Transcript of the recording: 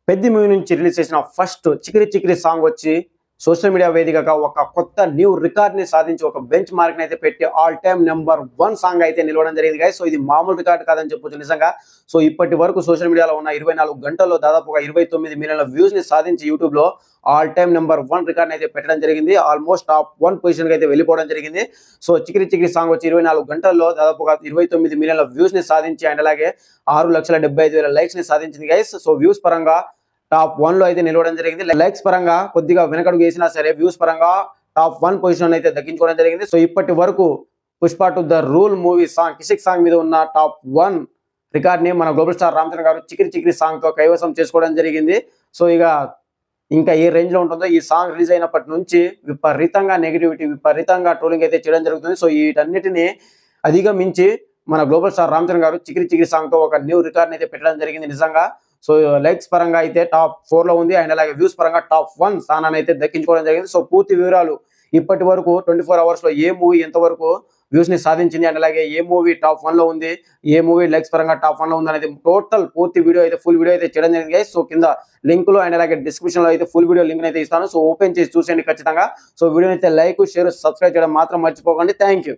Peddi movie నుంచి release చేసిన first Chikiri Chikiri song వచ్చి సోషల్ మీడియా వేదికగా ఒక కొత్త న్యూ రికార్డ్ ని సాధించి ఒక బెంచ్ మార్క్ అయితే పెట్టి ఆల్ టైమ్ నెంబర్ 1 సాంగ్ అయితే నిలవడం జరిగింది గైస్. సో ఇది మామూలు రికార్డ్ కాదని చెప్పొచ్చు నిజంగా. సో ఇప్పటి వరకు సోషల్ మీడియాలో ఉన్న 24 గంటల్లో దాదాపుగా 29 మిలియన్ల వ్యూస్ ని సాధించి యూట్యూబ్ లో ఆల్ టైమ్ నెంబర్ 1 రికార్డ్ అయితే పెట్టడం జరిగింది. ఆల్మోస్ట్ టాప్ 1 పొజిషన్ కి అయితే వెళ్ళిపోవడం జరిగింది. సో చికిరి చికిరి సాంగ్ వచ్చి 24 గంటల్లో దాదాపుగా 29 మిలియన్ల వ్యూస్ ని సాధించి అండ్ అలాగే 6,75,000 లైక్స్ ని సాధించింది గైస్. సో వ్యూస్ పరంగా టాప్ 1 లో అయితే నిలవడం జరిగింది. లైక్స్ పరంగా కొద్దిగా వెనకడుగు వేసినా సరే వ్యూస్ పరంగా టాప్ 1 పొజిషన్ అయితే దక్కించుకోవడం జరిగింది. సో ఇప్పటి వరకు Pushpa to the rule movie song Kissik song మీద ఉన్న టాప్ 1 రికార్డ్ ని మన గ్లోబల్ స్టార్ రామ్ చరణ్ గారు చికిరి చికిరి సాంగ్ తో కైవసం చేసుకోవడం జరిగింది. సో ఇంకా ఏ రేంజ్ లో ఉంటుందో ఈ సాంగ్ రిలీజ్ అయినప్పటి నుంచి విపరీతంగా నెగిటివిటీ విపరీతంగా ట్రోలింగ్ అయితే చేయడం జరుగుతుంది. సో వీటన్నిటిని అధిగమించి మన గ్లోబల్ స్టార్ రామ్ చరణ్ గారు చికిరి చికిరి సాంగ్ తో ఒక న్యూ రికార్డ్ అయితే పెట్టడం జరిగింది నిజంగా. సో లైక్స్ పరంగా అయితే టాప్ 4 లో ఉంది అండ్ అలాగే వ్యూస్ పరంగా టాప్ 1 స్థానాన్ని అయితే దక్కించుకోవడం జరిగింది. సో పూర్తి వివరాలు ఇప్పటి వరకు 24 అవర్స్ లో ఏ మూవీ ఎంతవరకు వ్యూస్ ని సాధించింది అండ్ అలాగే ఏ మూవీ టాప్ 1 లో ఉంది, ఏ మూవీ లైక్స్ పరంగా టాప్ 1 లో ఉంది అనేది టోటల్ పూర్తి వీడియో అయితే ఫుల్ వీడియో అయితే చేయడం జరిగింది. సో కింద లింక్ లో అండ్ అలాగే డిస్క్రిప్షన్ లో అయితే ఫుల్ వీడియో లింక్ అయితే ఇస్తాను. సో ఓపెన్ చేసి చూసేయండి ఖచ్చితంగా. సో వీడియోని అయితే లైక్, షేర్, సబ్స్క్రైబ్ చేయడం మాత్రం మర్చిపోకండి. Thank you.